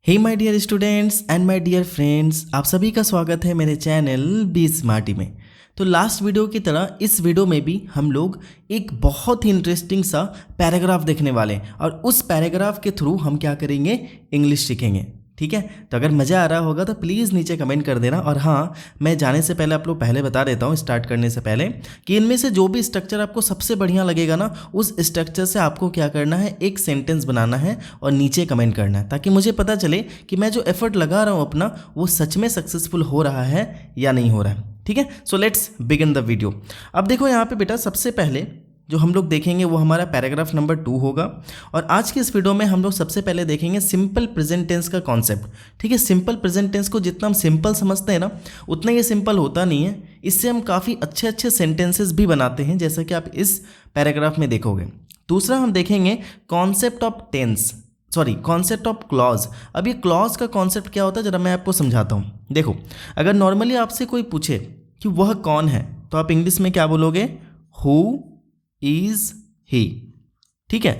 Hey my dear students and my dear friends, आप सभी का स्वागत है मेरे चैनल बी स्मार्टी में। तो लास्ट वीडियो की तरह इस वीडियो में भी हम लोग एक बहुत ही इंटरेस्टिंग सा पैराग्राफ देखने वाले हैं और उस पैराग्राफ के थ्रू हम क्या करेंगे, इंग्लिश सीखेंगे। ठीक है, तो अगर मज़ा आ रहा होगा तो प्लीज़ नीचे कमेंट कर देना। और हाँ, मैं जाने से पहले आप लोग पहले बता देता हूँ, स्टार्ट करने से पहले, कि इनमें से जो भी स्ट्रक्चर आपको सबसे बढ़िया लगेगा ना, उस स्ट्रक्चर से आपको क्या करना है, एक सेंटेंस बनाना है और नीचे कमेंट करना है, ताकि मुझे पता चले कि मैं जो एफर्ट लगा रहा हूँ अपना, वो सच में सक्सेसफुल हो रहा है या नहीं हो रहा है। ठीक है, so let's begin the video. अब देखो यहाँ पे बेटा, सबसे पहले जो हम लोग देखेंगे वो हमारा पैराग्राफ नंबर 2 होगा। और आज के इस वीडियो में हम लोग सबसे पहले देखेंगे सिंपल प्रेजेंट टेंस का कॉन्सेप्ट। ठीक है, सिंपल प्रेजेंट टेंस को जितना हम सिंपल समझते हैं ना, उतना ये सिंपल होता नहीं है। इससे हम काफ़ी अच्छे अच्छे सेंटेंसेस भी बनाते हैं, जैसा कि आप इस पैराग्राफ में देखोगे। दूसरा हम देखेंगे concept of tense, concept of clause. अब ये क्लॉज का कॉन्सेप्ट क्या होता है, जरा मैं आपको समझाता हूँ। देखो, अगर नॉर्मली आपसे कोई पूछे कि वह कौन है, तो आप इंग्लिश में क्या बोलोगे, हु इज ही। ठीक है,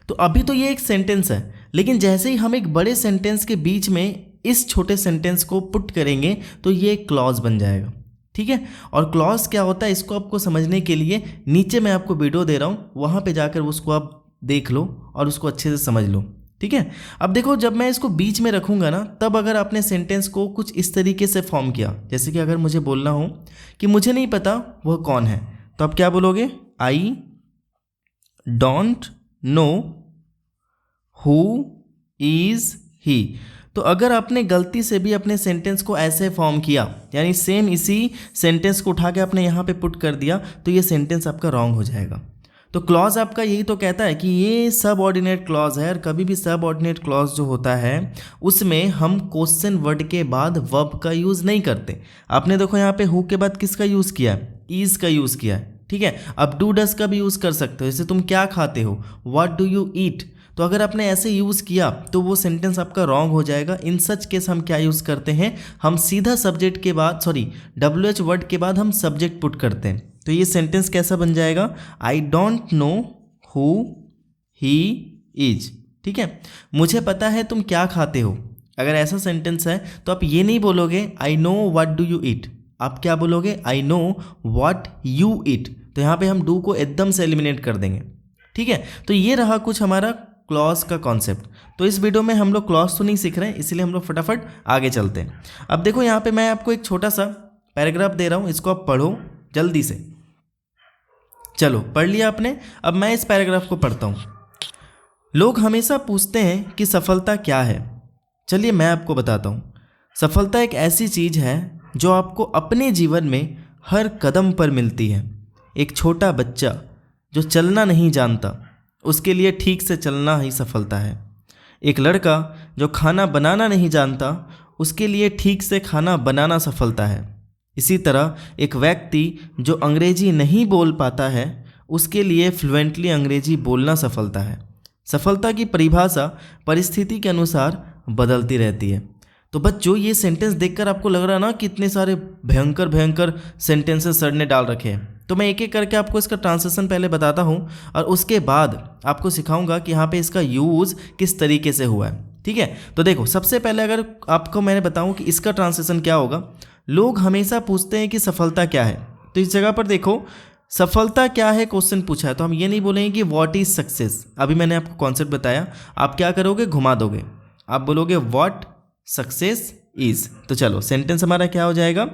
तो अभी तो ये एक सेंटेंस है, लेकिन जैसे ही हम एक बड़े सेंटेंस के बीच में इस छोटे सेंटेंस को पुट करेंगे तो ये एक क्लॉज बन जाएगा। ठीक है, और क्लॉज क्या होता है, इसको आपको समझने के लिए नीचे मैं आपको वीडियो दे रहा हूँ, वहाँ पे जाकर उसको आप देख लो और उसको अच्छे से समझ लो। ठीक है, अब देखो, जब मैं इसको बीच में रखूँगा ना, तब अगर आपने सेंटेंस को कुछ इस तरीके से फॉर्म किया, जैसे कि अगर मुझे बोलना हो कि मुझे नहीं पता वह कौन है, तो आप क्या बोलोगे, I don't know who is he. तो अगर आपने गलती से भी अपने सेंटेंस को ऐसे फॉर्म किया, यानी सेम इसी सेंटेंस को उठा के आपने यहाँ पे पुट कर दिया, तो ये सेंटेंस आपका रॉन्ग हो जाएगा। तो क्लॉज आपका यही तो कहता है कि ये सब ऑर्डिनेट क्लॉज है, और कभी भी सब ऑर्डिनेट क्लॉज जो होता है उसमें हम क्वेश्चन वर्ड के बाद वर्ब का यूज़ नहीं करते। आपने देखो यहाँ पे हु के बाद किसका यूज़ किया है, ईज का यूज़ किया है। ठीक है, अब डू डस का भी यूज़ कर सकते हो, जैसे तुम क्या खाते हो, व्हाट डू यू ईट। तो अगर आपने ऐसे यूज़ किया तो वो सेंटेंस आपका रॉन्ग हो जाएगा। इन सच केस हम क्या यूज़ करते हैं, हम सीधा सब्जेक्ट के बाद WH वर्ड के बाद हम सब्जेक्ट पुट करते हैं। तो ये सेंटेंस कैसा बन जाएगा, I don't know who he is. ठीक है, मुझे पता है तुम क्या खाते हो। अगर ऐसा सेंटेंस है तो आप ये नहीं बोलोगे I know what do you eat, आप क्या बोलोगे, I know what you eat. तो यहाँ पे हम डू को एकदम से एलिमिनेट कर देंगे। ठीक है, तो ये रहा कुछ हमारा क्लॉज का कॉन्सेप्ट। तो इस वीडियो में हम लोग क्लॉज तो नहीं सीख रहे हैं, इसलिए हम लोग फटाफट आगे चलते हैं। अब देखो, यहाँ पे मैं आपको एक छोटा सा पैराग्राफ दे रहा हूँ, इसको आप पढ़ो जल्दी से। चलो, पढ़ लिया आपने। अब मैं इस पैराग्राफ को पढ़ता हूँ। लोग हमेशा पूछते हैं कि सफलता क्या है। चलिए मैं आपको बताता हूँ। सफलता एक ऐसी चीज़ है जो आपको अपने जीवन में हर कदम पर मिलती है। एक छोटा बच्चा जो चलना नहीं जानता, उसके लिए ठीक से चलना ही सफलता है। एक लड़का जो खाना बनाना नहीं जानता, उसके लिए ठीक से खाना बनाना सफलता है। इसी तरह एक व्यक्ति जो अंग्रेजी नहीं बोल पाता है, उसके लिए फ्लुएंटली अंग्रेजी बोलना सफलता है। सफलता की परिभाषा परिस्थिति के अनुसार बदलती रहती है। तो बच्चों, ये सेंटेंस देखकर आपको लग रहा है ना कि इतने सारे भयंकर भयंकर सेंटेंसेस सर ने डाल रखे हैं। तो मैं एक एक करके आपको इसका ट्रांसलेशन पहले बताता हूँ, और उसके बाद आपको सिखाऊंगा कि यहाँ पे इसका यूज़ किस तरीके से हुआ है। ठीक है, तो देखो, सबसे पहले अगर आपको मैंने बताऊँ कि इसका ट्रांसलेशन क्या होगा, लोग हमेशा पूछते हैं कि सफलता क्या है। तो इस जगह पर देखो, सफलता क्या है क्वेश्चन पूछा है, तो हम ये नहीं बोलेंगे कि व्हाट इज सक्सेस। अभी मैंने आपको कॉन्सेप्ट बताया, आप क्या करोगे, घुमा दोगे, आप बोलोगे व्हाट सक्सेस इज। तो चलो, सेंटेंस हमारा क्या हो जाएगा,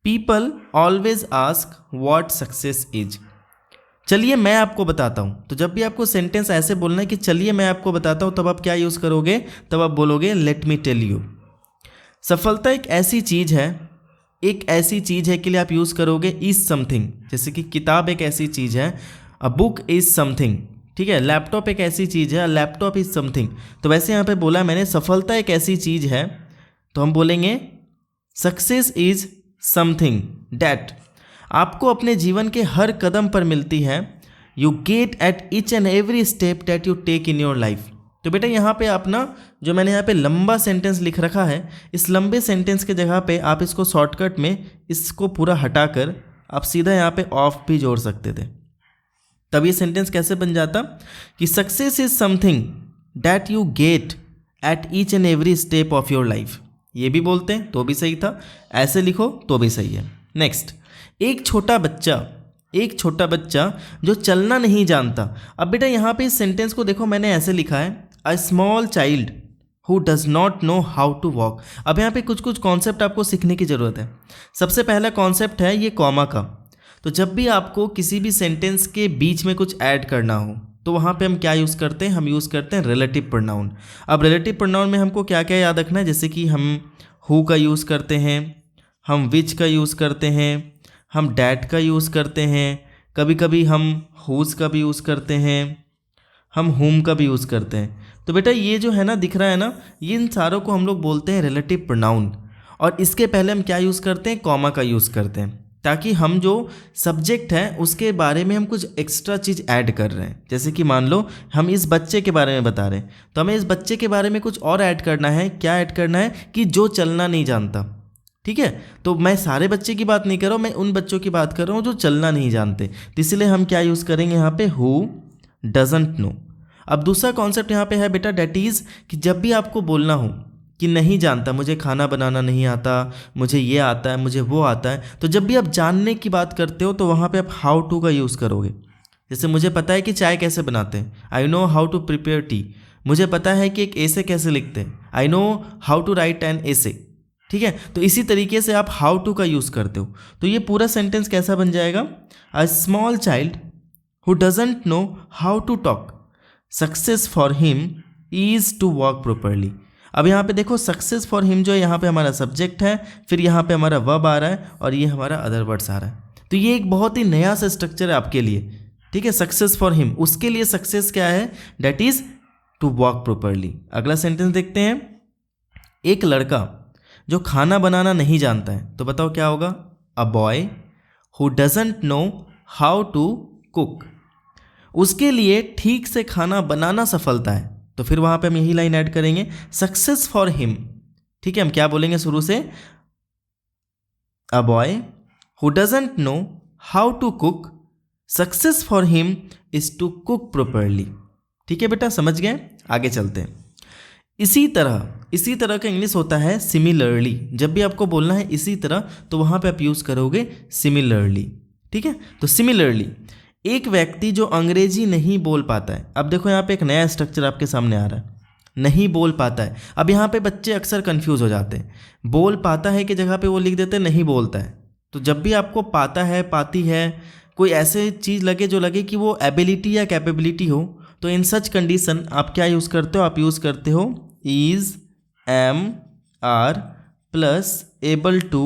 people always ask what success is. चलिए मैं आपको बताता हूँ। तो जब भी आपको सेंटेंस ऐसे बोलना है कि चलिए मैं आपको बताता हूँ, तब आप क्या यूज़ करोगे, तब आप बोलोगे लेट मी टेल यू। सफलता एक ऐसी चीज़ है, एक ऐसी चीज़ है के लिए आप यूज़ करोगे इज समथिंग। जैसे कि किताब एक ऐसी चीज़ है, अ बुक इज समथिंग। ठीक है, लैपटॉप एक ऐसी चीज़ है, लैपटॉप इज समथिंग। तो वैसे यहाँ पे बोला मैंने सफलता एक ऐसी चीज़ है, तो हम बोलेंगे सक्सेस इज समथिंग डैट आपको अपने जीवन के हर कदम पर मिलती है। You get at each and every step that you take in your life. तो बेटा, यहाँ पे आप ना, जो मैंने यहाँ पे लंबा सेंटेंस लिख रखा है, इस लंबे सेंटेंस के जगह पे आप इसको शॉर्टकट में इसको पूरा हटाकर आप सीधा यहाँ पे ऑफ भी जोड़ सकते थे। तब ये सेंटेंस कैसे बन जाता कि success is something that you get at each and every step of your life, ये भी बोलते हैं तो भी सही था, ऐसे लिखो तो भी सही है। नेक्स्ट, एक छोटा बच्चा जो चलना नहीं जानता। अब बेटा यहाँ पे इस सेंटेंस को देखो, मैंने ऐसे लिखा है, a small child who does not know how to walk. अब यहाँ पे कुछ कुछ कॉन्सेप्ट आपको सीखने की ज़रूरत है। सबसे पहला कॉन्सेप्ट है ये कॉमा का। तो जब भी आपको किसी भी सेंटेंस के बीच में कुछ ऐड करना हो तो वहाँ पे हम क्या यूज़ करते हैं, हम यूज़ करते हैं रिलेटिव प्रोनाउन। अब रिलेटिव प्रोनाउन में हमको क्या क्या याद रखना है, जैसे कि हम हु का यूज़ करते हैं, हम विच का यूज़ करते हैं, हम डैट का यूज़ करते हैं, कभी कभी हम हुज का भी यूज़ करते हैं, हम हुम का भी यूज़ करते हैं। तो बेटा ये जो है ना, दिख रहा है ना, ये इन सारों को हम लोग बोलते हैं रिलेटिव प्रोनाउन। और इसके पहले हम क्या यूज़ करते हैं, कॉमा का यूज़ करते हैं, ताकि हम जो सब्जेक्ट है उसके बारे में हम कुछ एक्स्ट्रा चीज़ ऐड कर रहे हैं। जैसे कि मान लो हम इस बच्चे के बारे में बता रहे हैं, तो हमें इस बच्चे के बारे में कुछ और ऐड करना है। क्या ऐड करना है कि जो चलना नहीं जानता। ठीक है, तो मैं सारे बच्चे की बात नहीं कर रहा हूँ, मैं उन बच्चों की बात कर रहा हूँ जो चलना नहीं जानते। तो इसलिए हम क्या यूज़ करेंगे यहाँ पे, हु डजंट नो। अब दूसरा कॉन्सेप्ट यहाँ पे है बेटा, डेट इज़, कि जब भी आपको बोलना हो कि नहीं जानता, मुझे खाना बनाना नहीं आता, मुझे ये आता है, मुझे वो आता है, तो जब भी आप जानने की बात करते हो तो वहाँ पे आप हाउ टू का यूज़ करोगे। जैसे मुझे पता है कि चाय कैसे बनाते हैं, I know how to prepare tea. मुझे पता है कि एक एसे कैसे लिखते हैं, I know how to write an essay. ठीक है, तो इसी तरीके से आप हाउ टू का यूज़ करते हो। तो ये पूरा सेंटेंस कैसा बन जाएगा, a small child who doesn't know how to talk, success for him is to walk properly. अब यहाँ पे देखो, सक्सेस फॉर हिम जो है यहाँ पे हमारा सब्जेक्ट है, फिर यहाँ पे हमारा वर्ब आ रहा है और ये हमारा अदर वर्ड्स आ रहा है। तो ये एक बहुत ही नया सा स्ट्रक्चर है आपके लिए। ठीक है, सक्सेस फॉर हिम, उसके लिए सक्सेस क्या है, that is to walk properly. अगला सेंटेंस देखते हैं, एक लड़का जो खाना बनाना नहीं जानता है, तो बताओ क्या होगा, a boy who doesn't know how to cook. उसके लिए ठीक से खाना बनाना सफलता है, तो फिर वहाँ पे हम यही लाइन ऐड करेंगे, सक्सेस फॉर हिम। ठीक है, हम क्या बोलेंगे शुरू से, a boy who doesn't know how to cook, success for him is to cook properly. ठीक है बेटा, समझ गए, आगे चलते हैं। इसी तरह का इंग्लिश होता है सिमिलरली। जब भी आपको बोलना है इसी तरह, तो वहाँ पे आप यूज़ करोगे सिमिलरली। ठीक है, तो सिमिलरली, एक व्यक्ति जो अंग्रेजी नहीं बोल पाता है। अब देखो यहाँ पे एक नया स्ट्रक्चर आपके सामने आ रहा है, नहीं बोल पाता है। अब यहाँ पे बच्चे अक्सर कंफ्यूज हो जाते हैं, बोल पाता है की जगह पे वो लिख देते हैं नहीं बोलता है। तो जब भी आपको पाता है, पाती है, कोई ऐसे चीज़ लगे जो लगे कि वो एबिलिटी या कैपेबिलिटी हो, तो इन सच कंडीशन आप क्या यूज़ करते हो, आप यूज़ करते हो is, am, are plus able to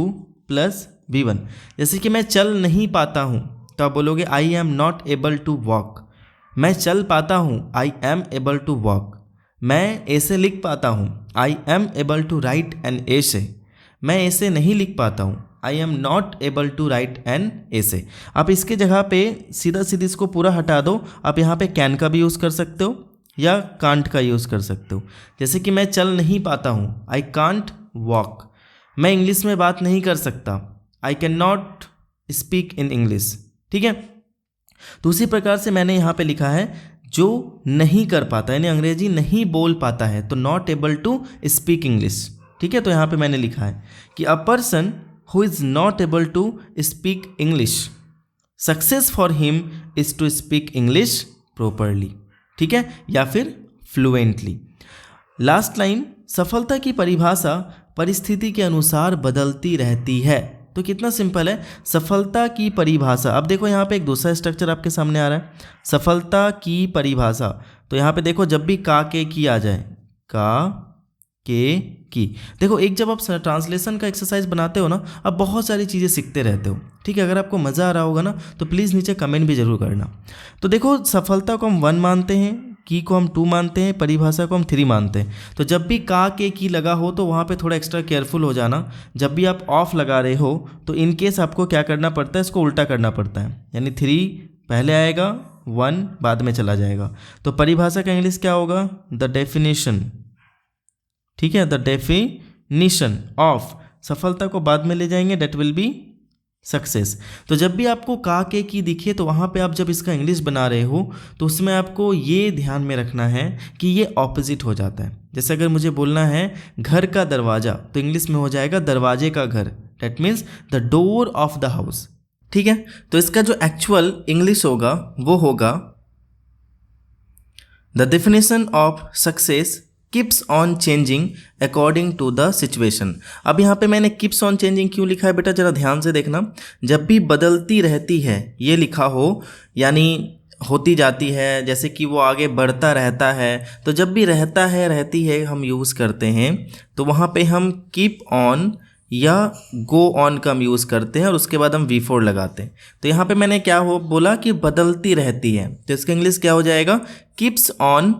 plus V1। जैसे कि मैं चल नहीं पाता हूँ, तो आप बोलोगे I am not able to walk. मैं चल पाता हूँ, I am able to walk. मैं ऐसे लिख पाता हूँ, I am able to write an essay. मैं ऐसे नहीं लिख पाता हूँ, I am not able to write an essay. आप इसके जगह पे सीधा इसको पूरा हटा दो, आप यहाँ पे कैन का भी यूज़ कर सकते हो या कांट का यूज़ कर सकते हो। जैसे कि मैं चल नहीं पाता हूँ, आई कांट वॉक। मैं इंग्लिश में बात नहीं कर सकता, I can not speak in English. ठीक है, तो उसी प्रकार से मैंने यहाँ पे लिखा है जो नहीं कर पाता, यानी अंग्रेजी नहीं बोल पाता है, तो not able to speak English. ठीक है, तो यहाँ पे मैंने लिखा है कि a person who is not able to speak English, success for him is to speak English properly. ठीक है, या फिर फ्लुएंटली। लास्ट लाइन, सफलता की परिभाषा परिस्थिति के अनुसार बदलती रहती है। तो कितना सिंपल है, सफलता की परिभाषा। अब देखो यहाँ पे एक दूसरा स्ट्रक्चर आपके सामने आ रहा है, सफलता की परिभाषा। तो यहाँ पे देखो, जब भी का के की आ जाए, का के की, देखो एक जब आप ट्रांसलेशन का एक्सरसाइज बनाते हो ना, आप बहुत सारी चीज़ें सीखते रहते हो। ठीक है, अगर आपको मज़ा आ रहा होगा ना, तो प्लीज़ नीचे कमेंट भी ज़रूर करना। तो देखो, सफलता को हम 1 मानते हैं, की को हम 2 मानते हैं, परिभाषा को हम 3 मानते हैं। तो जब भी का के की लगा हो तो वहाँ पे थोड़ा एक्स्ट्रा केयरफुल हो जाना। जब भी आप ऑफ लगा रहे हो तो इन केस आपको क्या करना पड़ता है, इसको उल्टा करना पड़ता है, यानी 3 पहले आएगा, 1 बाद में चला जाएगा। तो परिभाषा का इंग्लिश क्या होगा, द डेफिनेशन। ठीक है, द डेफिनेशन ऑफ, सफलता को बाद में ले जाएंगे, डेट विल बी सक्सेस। तो जब भी आपको का के की दिखे तो वहाँ पे आप जब इसका इंग्लिश बना रहे हो तो उसमें आपको ये ध्यान में रखना है कि ये ऑपोजिट हो जाता है। जैसे अगर मुझे बोलना है घर का दरवाज़ा तो इंग्लिश में हो जाएगा दरवाजे का घर, that means the door of the house. ठीक है, तो इसका जो एक्चुअल इंग्लिश होगा वो होगा the definition of success keeps on changing according to the situation. अब यहाँ पे मैंने कीप्स ऑन चेंजिंग क्यों लिखा है बेटा, जरा ध्यान से देखना। जब भी बदलती रहती है ये लिखा हो, यानी होती जाती है, जैसे कि वो आगे बढ़ता रहता है, तो जब भी रहता है रहती है हम यूज़ करते हैं तो वहाँ पे हम कीप ऑन या गो ऑन का हम यूज़ करते हैं और उसके बाद हम V4 लगाते हैं। तो यहाँ पे मैंने क्या बोला कि बदलती रहती है, तो इसका इंग्लिश क्या हो जाएगा, कीप्स ऑन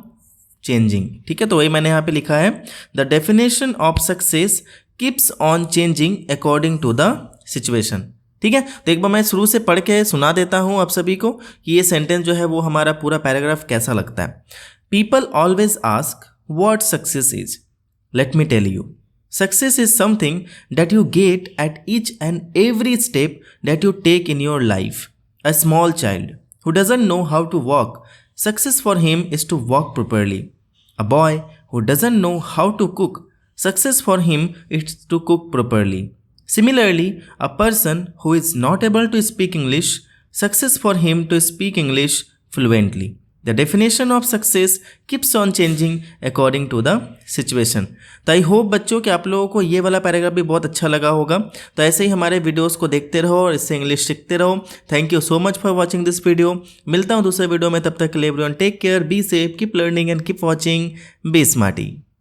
चेंजिंग। ठीक है, तो वही मैंने यहाँ पे लिखा है the definition of success keeps on changing according to the situation. ठीक है, तो एक बार मैं शुरू से पढ़ के सुना देता हूँ आप सभी को कि ये सेंटेंस जो है वो हमारा पूरा पैराग्राफ कैसा लगता है। People always ask what success is, let me tell you, success is something that you get at each and every step that you take in your life. A small child who doesn't know how to walk, success for him is to walk properly. A boy who doesn't know how to cook, success for him is to cook properly. Similarly, a person who is not able to speak English, success for him to speak English fluently. The definition of success keeps on changing according to the situation. तो I hope बच्चों कि आप लोगों को ये वाला paragraph भी बहुत अच्छा लगा होगा। तो ऐसे ही हमारे वीडियोस को देखते रहो और इससे इंग्लिश सीखते रहो। Thank you so much for watching this video. मिलता हूँ दूसरे वीडियो में, तब तक के लिए everyone take care, be safe, keep learning and keep watching be smarty.